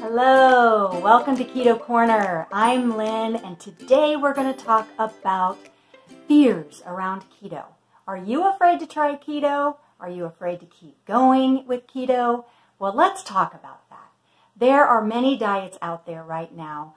Hello, welcome to Keto Corner. I'm Lynn, and today we're going to talk about fears around keto. Are you afraid to try keto? Are you afraid to keep going with keto? Well, let's talk about that. There are many diets out there right now.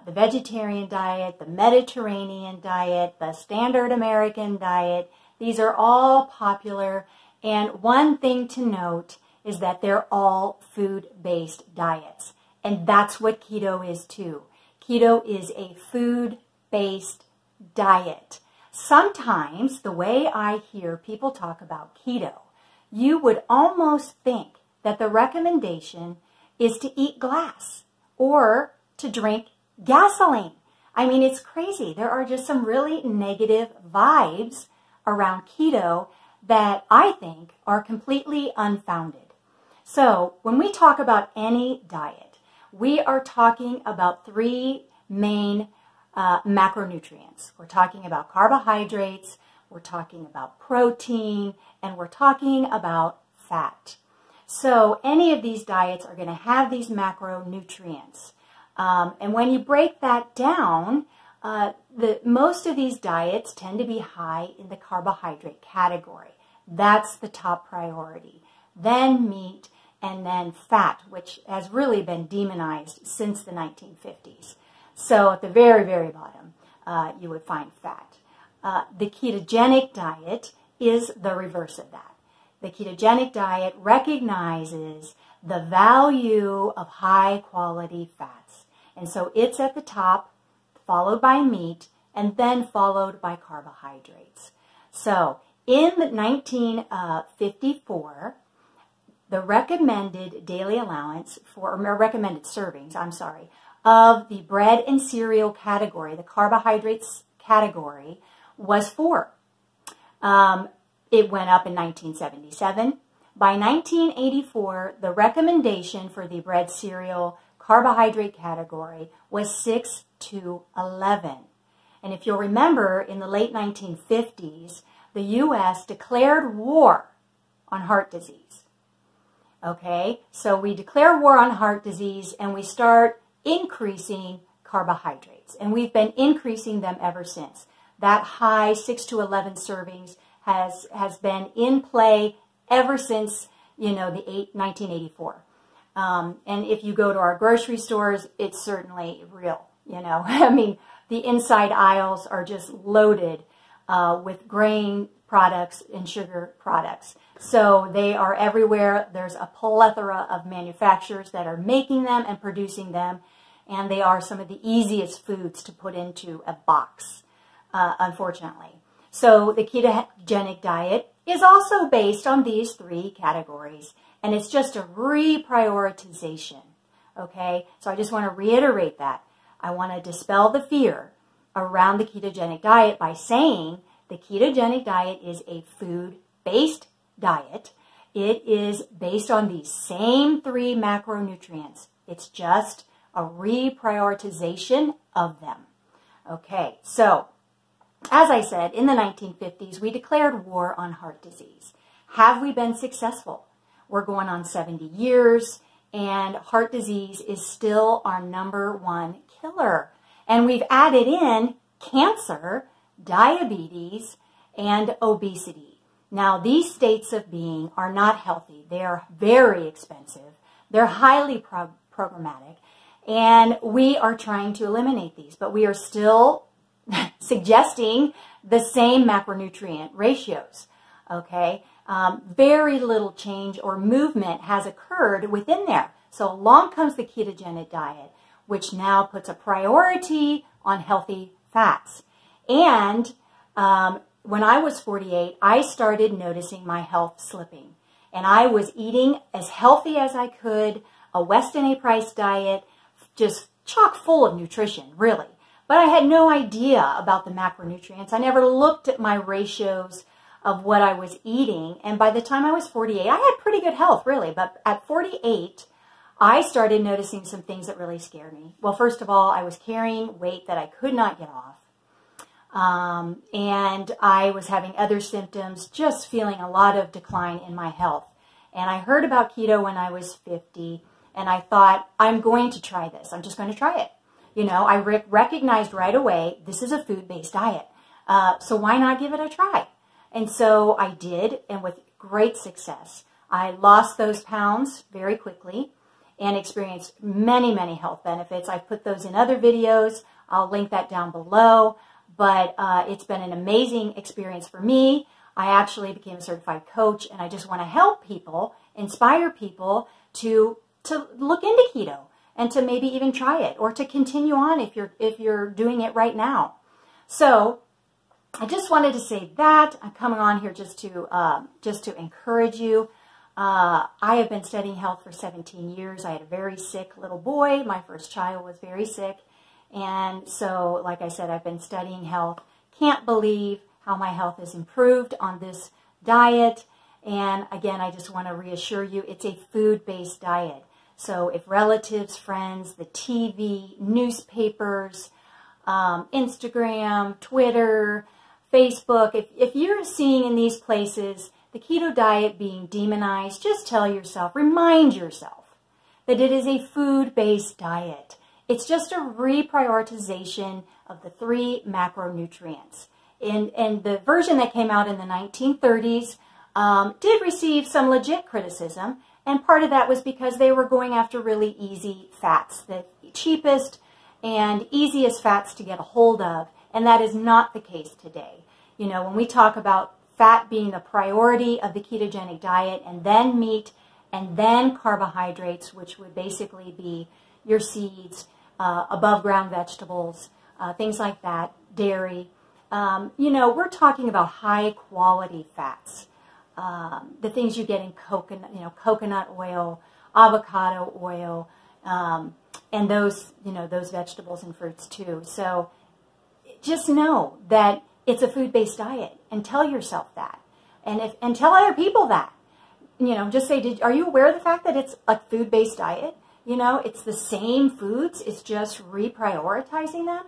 The vegetarian diet, the Mediterranean diet, the standard American diet. These are all popular, and one thing to note is that they're all food-based diets. And that's what keto is too. Keto is a food-based diet. Sometimes, the way I hear people talk about keto, you would almost think that the recommendation is to eat glass or to drink gasoline. I mean, it's crazy. There are just some really negative vibes around keto that I think are completely unfounded. So when we talk about any diet, we are talking about three main macronutrients. We're talking about carbohydrates, we're talking about protein, and we're talking about fat. So any of these diets are going to have these macronutrients. And when you break that down, most of these diets tend to be high in the carbohydrate category. That's the top priority. Then meat, and then fat, which has really been demonized since the 1950s. So at the very, very bottom, you would find fat. The ketogenic diet is the reverse of that. The ketogenic diet recognizes the value of high-quality fats. And so it's at the top, followed by meat, and then followed by carbohydrates. So in 1954, the recommended daily allowance or recommended servings, of the bread and cereal category, the carbohydrates category, was 4. It went up in 1977. By 1984, the recommendation for the bread cereal carbohydrate category was 6 to 11. And if you'll remember, in the late 1950s, the U.S. declared war on heart disease. Okay, so we declare war on heart disease and we start increasing carbohydrates. And we've been increasing them ever since. That high 6 to 11 servings has been in play ever since, the 1984. And if you go to our grocery stores, it's certainly real, I mean, the inside aisles are just loaded with grain products and sugar products. So they are everywhere. There's a plethora of manufacturers that are making them and producing them, and they are some of the easiest foods to put into a box, unfortunately. So the ketogenic diet is also based on these three categories, and it's just a reprioritization, okay? So I just want to reiterate that. I want to dispel the fear around the ketogenic diet by saying the ketogenic diet is a food-based diet. It is based on these same 3 macronutrients. It's just a reprioritization of them. Okay, so as I said, in the 1950s, we declared war on heart disease. Have we been successful? We're going on 70 years, and heart disease is still our #1 killer. And we've added in cancer, diabetes, and obesity. Now, these states of being are not healthy. They are very expensive. They're highly programmatic, and we are trying to eliminate these, but we are still suggesting the same macronutrient ratios, okay? Very little change or movement has occurred within there. So along comes the ketogenic diet, which now puts a priority on healthy fats. And when I was 48, I started noticing my health slipping. And I was eating as healthy as I could, a Weston A. Price diet, just chock full of nutrition, really. But I had no idea about the macronutrients. I never looked at my ratios of what I was eating. And by the time I was 48, I had pretty good health, really. But at 48, I started noticing some things that really scared me. Well, first of all, I was carrying weight that I could not get off. And I was having other symptoms, just feeling a lot of decline in my health. And I heard about keto when I was 50. And I thought, I'm going to try this. I'm just going to try it. You know, I recognized right away, this is a food-based diet. So why not give it a try? And so I did, and with great success. I lost those pounds very quickly and experienced many, many health benefits. I've put those in other videos. I'll link that down below. But it's been an amazing experience for me. I actually became a certified coach, and I just want to help people, inspire people to look into keto and to maybe even try it, or to continue on if you're doing it right now. So I just wanted to say that. I'm coming on here just to encourage you. I have been studying health for 17 years. I had a very sick little boy. My first child was very sick. And so, like I said, I've been studying health. Can't believe how my health has improved on this diet. And again, I just want to reassure you, it's a food-based diet. So if relatives, friends, the TV, newspapers, Instagram, Twitter, Facebook, if you're seeing in these places the keto diet being demonized, just tell yourself, remind yourself that it is a food-based diet. It's just a reprioritization of the 3 macronutrients. And the version that came out in the 1930s did receive some legit criticism, and part of that was because they were going after really easy fats, the cheapest and easiest fats to get a hold of, and that is not the case today. You know, when we talk about fat being the priority of the ketogenic diet, and then meat, and then carbohydrates, which would basically be your seeds, above ground vegetables, things like that, dairy. You know, we're talking about high quality fats. The things you get in coconut, coconut oil, avocado oil, and those, those vegetables and fruits too. So just know that it's a food-based diet, and tell yourself that, and tell other people that. Just say, are you aware of the fact that it's a food-based diet? It's the same foods. It's just reprioritizing them.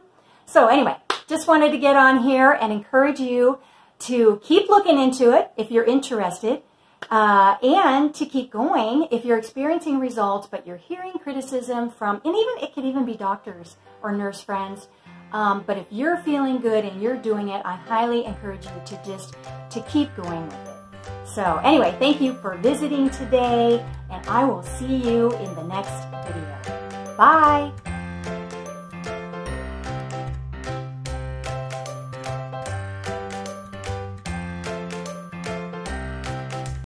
So anyway, just wanted to get on here and encourage you to keep looking into it if you're interested, and to keep going if you're experiencing results, but you're hearing criticism from, and it could even be doctors or nurse friends. But if you're feeling good and you're doing it, I highly encourage you to keep going with it. So anyway, thank you for visiting today, and I will see you in the next video. Bye.